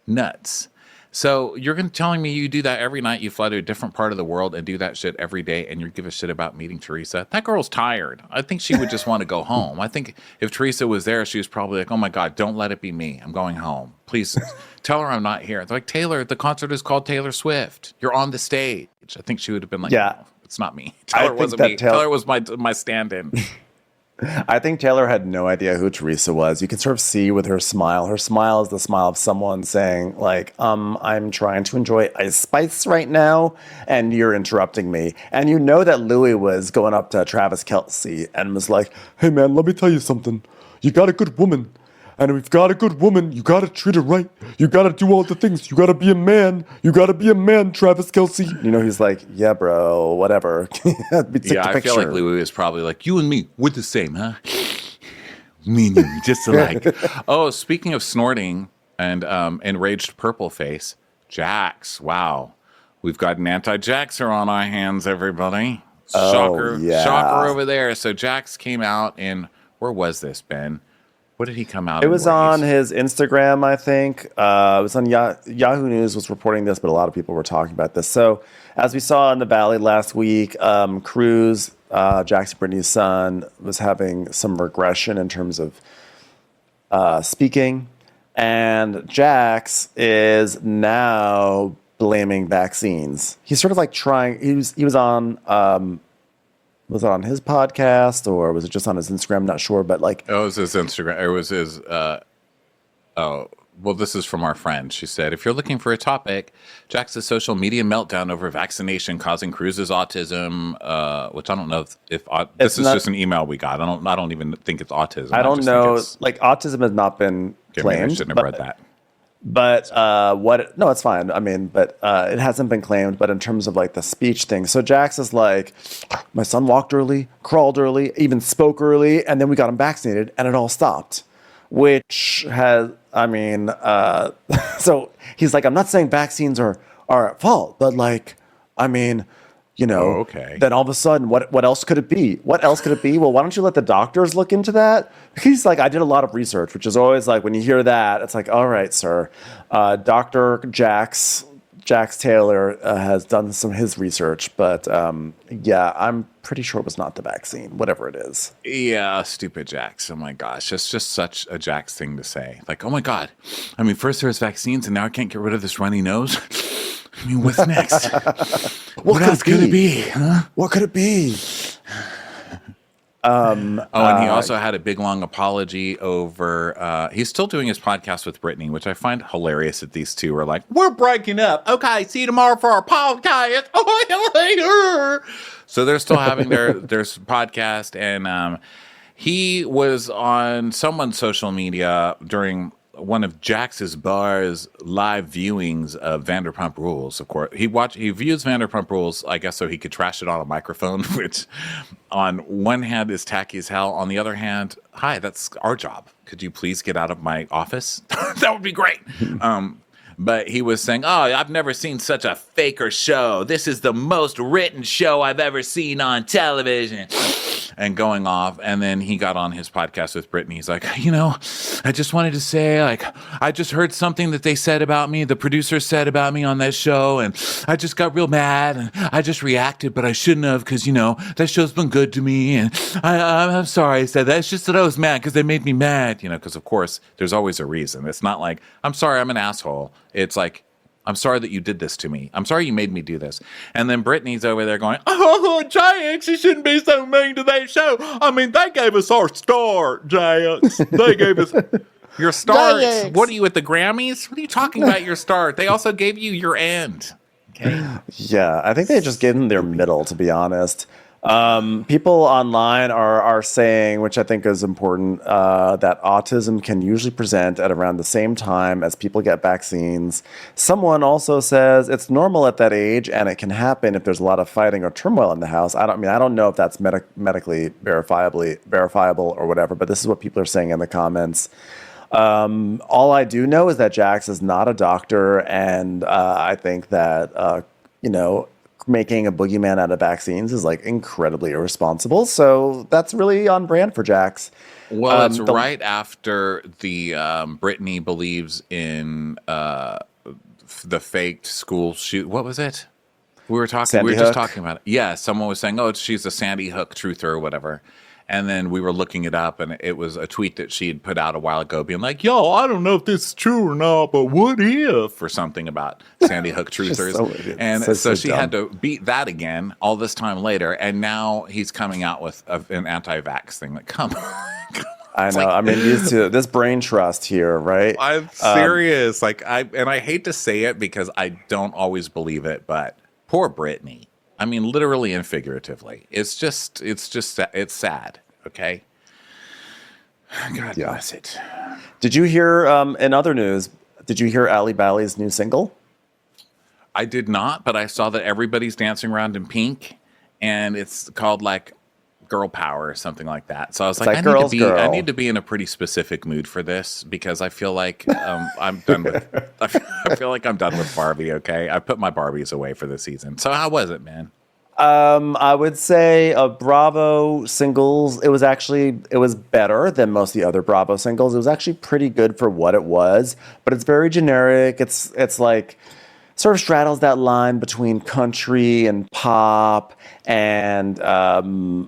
nuts. So you're telling me you do that every night, you fly to a different part of the world and do that shit every day, and you give a shit about meeting Teresa? That girl's tired. I think she would just want to go home. I think if Teresa was there, she was probably like, oh my God, don't let it be me. I'm going home. Please tell her I'm not here. They're like, Taylor, the concert is called Taylor Swift. You're on the stage. I think she would have been like, yeah. No, it's not me. Taylor wasn't me. Taylor was my stand-in. I think Taylor had no idea who Teresa was. You can sort of see with her smile. Her smile is the smile of someone saying, like, I'm trying to enjoy Ice Spice right now, and you're interrupting me. And you know that Louis was going up to Travis Kelce and was like, hey, man, let me tell you something. You got a good woman. And if you've got a good woman, you got to treat her right. You got to do all the things. You got to be a man. You got to be a man, Travis Kelce. You know, he's like, yeah, bro, whatever. I feel like Louis is probably like, you and me, we're the same, huh? Me and you, just alike. Oh, speaking of snorting and enraged purple face, Jax. Wow. We've got an anti-Jaxer on our hands, everybody. Shocker. Yeah. Shocker over there. So Jax came out in, where was this, Ben? What did he come out? It was on his Instagram, I think. It was on Yahoo News was reporting this, but a lot of people were talking about this. So, as we saw in the Valley last week, Cruz, Jackson Brittany's son, was having some regression in terms of speaking, and Jax is now blaming vaccines. He's sort of like trying. He was on. Was it on his podcast or was it just on his Instagram? I'm not sure, but like... Oh, it was his Instagram. It was his... well, this is from our friend. She said, if you're looking for a topic, Jax's social media meltdown over vaccination causing Cruz's autism, which I don't know if this is just an email we got. I don't even think it's autism. I don't know. Like, autism has not been claimed. I shouldn't have read that. But no, it's fine. I mean, but it hasn't been claimed. But in terms of like the speech thing, so Jax is like, my son walked early, crawled early, even spoke early, and then we got him vaccinated, and it all stopped. Which has, I mean, so he's like, I'm not saying vaccines are at fault, but like, I mean, you know, okay. Then all of a sudden, what else could it be? What else could it be? Well, why don't you let the doctors look into that? He's like, I did a lot of research, which is always like, when you hear that, it's like, all right, sir. Dr. Jax Taylor has done his research, but yeah, I'm pretty sure it was not the vaccine, whatever it is. Yeah, stupid Jax. Oh my gosh, it's just such a Jax thing to say. Like, oh my God. I mean, first there's vaccines, and now I can't get rid of this runny nose. I mean, what's next? What else could it be? Huh? What could it be? And he also had a big, long apology over... he's still doing his podcast with Brittany, which I find hilarious that these two are like, we're breaking up. Okay, see you tomorrow for our podcast. So they're still having their podcast, and he was on someone's social media during one of Jax's bar's live viewings of Vanderpump Rules. Of course, he views Vanderpump Rules, I guess, so he could trash it on a microphone, which on one hand is tacky as hell. On the other hand, hi, that's our job. Could you please get out of my office? That would be great. But he was saying, "Oh, I've never seen such a faker show. This is the most written show I've ever seen on television." And going off. And then he got on his podcast with Brittany. He's like, I just wanted to say, I just heard something that they said about me, the producer said about me on that show, and I just got real mad, and I just reacted, but I shouldn't have, because, that show's been good to me, and I'm sorry I said that. It's just that I was mad because they made me mad, because, of course, there's always a reason. It's not like, I'm sorry, I'm an asshole. It's like, I'm sorry that you did this to me. I'm sorry you made me do this. And then Brittany's over there going, "Oh, Jax, you shouldn't be so mean to that show. I mean, they gave us our start, Jax. They gave us your start. Jax. What are you at the Grammys? What are you talking about your start? They also gave you your end." Okay. Yeah, I think they just gave them their middle, to be honest. People online are saying, which I think is important, that autism can usually present at around the same time as people get vaccines. Someone also says it's normal at that age, and it can happen if there's a lot of fighting or turmoil in the house. I don't know if that's medically verifiable or whatever, but this is what people are saying in the comments. All I do know is that Jax is not a doctor, and I think that making a boogeyman out of vaccines is incredibly irresponsible. So that's really on brand for Jax. Well, it's right after the Brittany believes in the faked school shoot. What was it? We were just talking about it. Yeah, someone was saying, "Oh, she's a Sandy Hook truther or whatever." And then we were looking it up, and it was a tweet that she had put out a while ago being like, "Yo, I don't know if this is true or not, but what if?" or something about Sandy Hook truthers. So she had to beat that again all this time later. And now he's coming out with an anti-vax thing. Like, come on. I know. These two, this brain trust here, right? I'm serious. I hate to say it because I don't always believe it, but poor Brittany. Literally and figuratively. It's sad, okay? God bless it. Did you hear, in other news, did you hear Ali Bali's new single? I did not, but I saw that everybody's dancing around in pink, and it's called, Girl Power or something like that. So I was I need to be in a pretty specific mood for this because I feel like I'm done with I feel like I'm done with Barbie, okay? I put my Barbies away for the season. So how was it, man? I would say Bravo singles, it was better than most of the other Bravo singles. It was actually pretty good for what it was, but it's very generic. It's sort of straddles that line between country and pop, and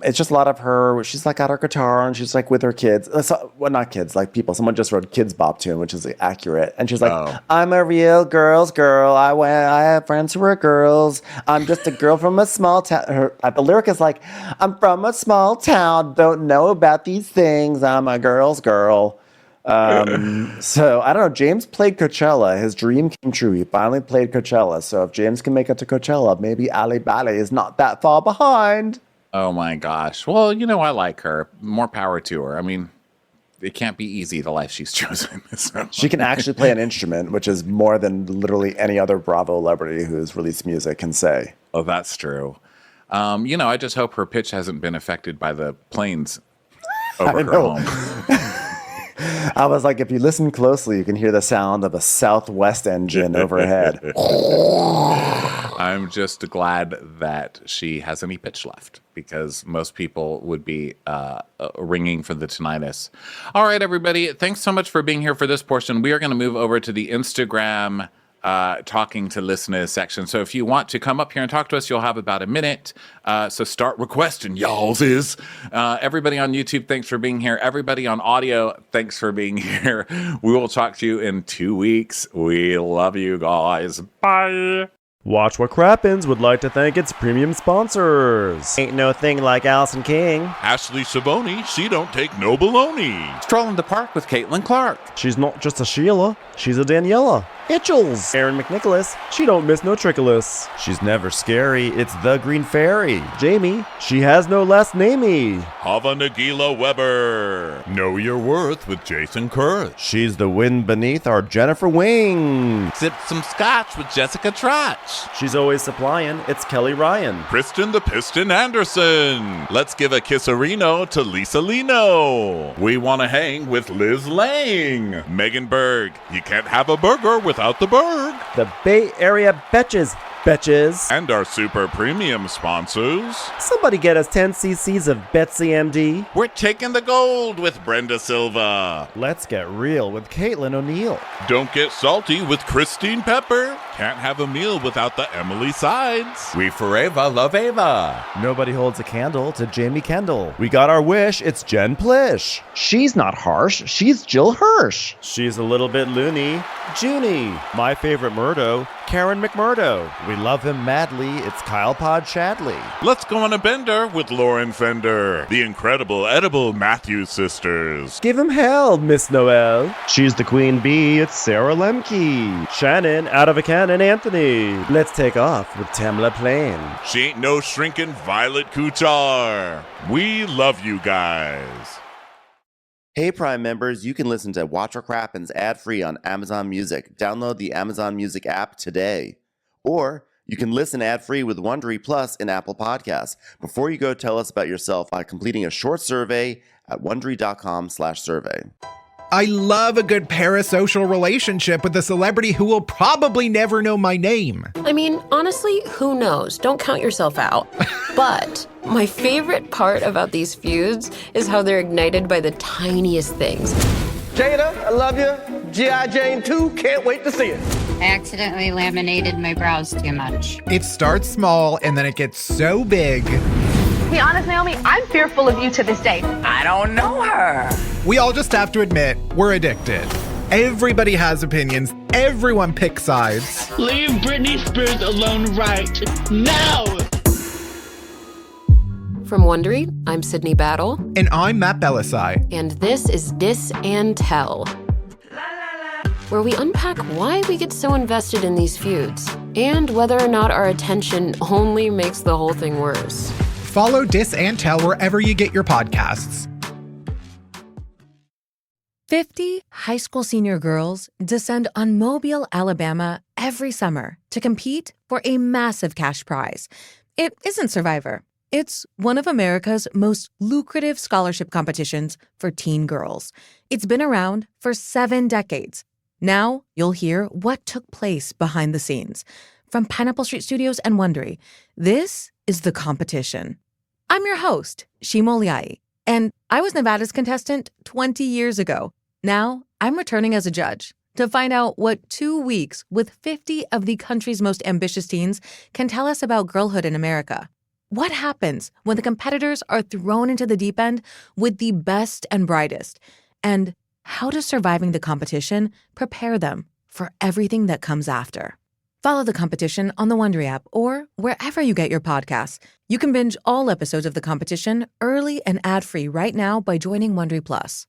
it's just a lot of her. She's got her guitar and she's with her kids. Well, not kids, people. Someone just wrote Kids Bop tune, which is accurate. And she's "I'm a real girl's girl. I have friends who are girls. I'm just a girl from a small town." The lyric is "I'm from a small town. Don't know about these things. I'm a girl's girl." So I don't know. James played Coachella. His dream came true. He finally played Coachella. So if James can make it to Coachella, maybe Ali Bali is not that far behind. Oh my gosh. Well, I like her. More power to her. It can't be easy, the life she's chosen. So. She can actually play an instrument, which is more than literally any other Bravo celebrity who's released music can say. Oh, that's true. I just hope her pitch hasn't been affected by the planes over her home. I was if you listen closely, you can hear the sound of a Southwest engine overhead. I'm just glad that she has any pitch left because most people would be ringing for the tinnitus. All right, everybody. Thanks so much for being here for this portion. We are going to move over to the Instagram talking to listeners section. So if you want to come up here and talk to us, you'll have about a minute. So start requesting, y'all's is. Everybody on YouTube, thanks for being here. Everybody on audio, thanks for being here. We will talk to you in 2 weeks. We love you guys. Bye. Watch What Crappens would like to thank its premium sponsors. Ain't no thing like Allison King. Ashley Savoni, she don't take no baloney. Strolling the park with Caitlin Clark. She's not just a Sheila, she's a Daniela. Itchels. Aaron McNicholas, she don't miss no trickolas. She's never scary, it's the Green Fairy. Jamie, she has no last namey. Hava Nagila Weber. Know your worth with Jason Kurth. She's the wind beneath our Jennifer Wing. Sip some scotch with Jessica Trotch. She's always supplying, it's Kelly Ryan. Kristen the Piston Anderson. Let's give a kisserino to Lisa Lino. We want to hang with Liz Lang. Megan Berg, you can't have a burger with without the Berg. The Bay Area Betches. Betches. And our super premium sponsors. Somebody get us 10 cc's of Betsy MD. We're taking the gold with Brenda Silva. Let's get real with Caitlin O'Neill. Don't get salty with Christine Pepper. Can't have a meal without the Emily Sides. We forever love Ava. Nobody holds a candle to Jamie Kendall. We got our wish, it's Jen Plish. She's not harsh, she's Jill Hirsch. She's a little bit loony. Junie. My favorite Murdo, Karen McMurdo. We love him madly, it's Kyle Pod Shadley. Let's go on a bender with Lauren Fender. The incredible edible Matthews sisters. Give him hell, Miss Noel. She's the queen bee, it's Sarah Lemke. Shannon, out of a cannon, Anthony. Let's take off with Tamla Plain. She ain't no shrinking Violet Kuchar. We love you guys. Hey Prime members, you can listen to Watch What Crappens ad-free on Amazon Music. Download the Amazon Music app today. Or you can listen ad-free with Wondery Plus in Apple Podcasts. Before you go, tell us about yourself by completing a short survey at Wondery.com/survey. I love a good parasocial relationship with a celebrity who will probably never know my name. I mean, honestly, who knows? Don't count yourself out. But my favorite part about these feuds is how they're ignited by the tiniest things. Jada, I love you. G.I. Jane 2, can't wait to see it. I accidentally laminated my brows too much. It starts small and then it gets so big. To be honest, Naomi, I'm fearful of you to this day. I don't know her. We all just have to admit, we're addicted. Everybody has opinions. Everyone picks sides. Leave Britney Spears alone right now! From Wondery, I'm Sydney Battle. And I'm Matt Belisai. And this is Dis and Tell, where we unpack why we get so invested in these feuds and whether or not our attention only makes the whole thing worse. Follow Dis and Tell wherever you get your podcasts. 50 high school senior girls descend on Mobile, Alabama every summer to compete for a massive cash prize. It isn't Survivor. It's one of America's most lucrative scholarship competitions for teen girls. It's been around for 7 decades. Now you'll hear what took place behind the scenes. From Pineapple Street Studios and Wondery, this is The Competition. I'm your host, Shimo Liai, and I was Nevada's contestant 20 years ago. Now I'm returning as a judge to find out what 2 weeks with 50 of the country's most ambitious teens can tell us about girlhood in America. What happens when the competitors are thrown into the deep end with the best and brightest? And how does surviving the competition prepare them for everything that comes after? Follow The Competition on the Wondery app or wherever you get your podcasts. You can binge all episodes of The Competition early and ad-free right now by joining Wondery Plus.